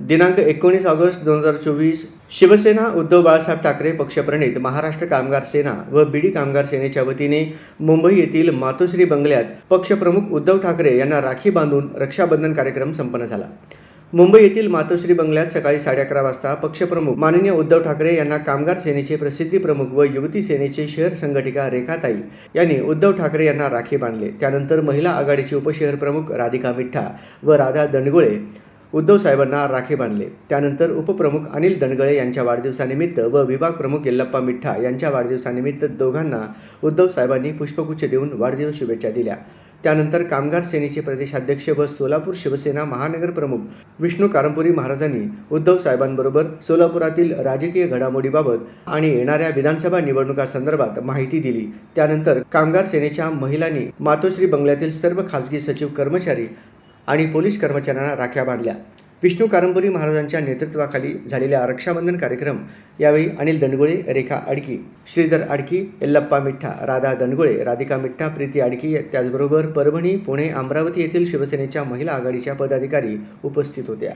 दिनांक 19 ऑगस्ट 2024 शिवसेना उद्धव बाळासाहेब ठाकरे पक्षप्रणित महाराष्ट्र कामगार सेना व बीडी कामगार सेनेच्या वतीने मुंबई येथील मातोश्री बंगल्यात पक्षप्रमुख उद्धव ठाकरे यांना राखी बांधून रक्षाबंधन कार्यक्रम संपन्न झाला। मुंबई येथील मातोश्री बंगल्यात सकाळी 11:30 वाजता पक्षप्रमुख माननीय उद्धव ठाकरे यांना कामगार सेनेचे प्रसिद्धी प्रमुख व युवती सेनेचे शहर संघटिका रेखाताई यांनी उद्धव ठाकरे यांना राखी बांधले। त्यानंतर महिला आघाडीचे उपशहर प्रमुख राधिका मिठ्ठा व राधा दंडगुळे उद्धव साहेबांना राखी बांधले। त्यानंतर उपप्रमुख अनिल दंडगळे यांच्या वाढदिवसानिमित्त व विभाग प्रमुख येल्लप्पा मिठ्ठा यांच्या वाढदिवसानिमित्त दोघांना उद्धव साहेबांनी पुष्पगुच्छ देऊन वाढदिवस शुभेच्छा दिल्या। त्यानंतर कामगार सेनेचे प्रदेशाध्यक्ष व सोलापूर शिवसेना महानगर प्रमुख विष्णू कारंपुरी महाराजांनी उद्धव साहेबांबरोबर सोलापुरातील राजकीय घडामोडीबाबत आणि येणाऱ्या विधानसभा निवडणुकांसंदर्भात माहिती दिली। त्यानंतर कामगार सेनेच्या महिलांनी मातोश्री बंगल्यातील सर्व खासगी सचिव कर्मचारी आणि पोलीस कर्मचाऱ्यांना राख्या बांधल्या। विष्णू कारंपुरी महाराजांच्या नेतृत्वाखाली झालेल्या रक्षाबंधन कार्यक्रम यावेळी अनिल दंडगुळे, रेखा अडकी, श्रीधर अडकी, येल्लप्पा मिठ्ठा, राधा दंडगुळे, राधिका मिठ्ठा, प्रीती अडकी त्याचबरोबर परभणी, पुणे, अमरावती येथील शिवसेनेच्या महिला आघाडीच्या पदाधिकारी उपस्थित होत्या।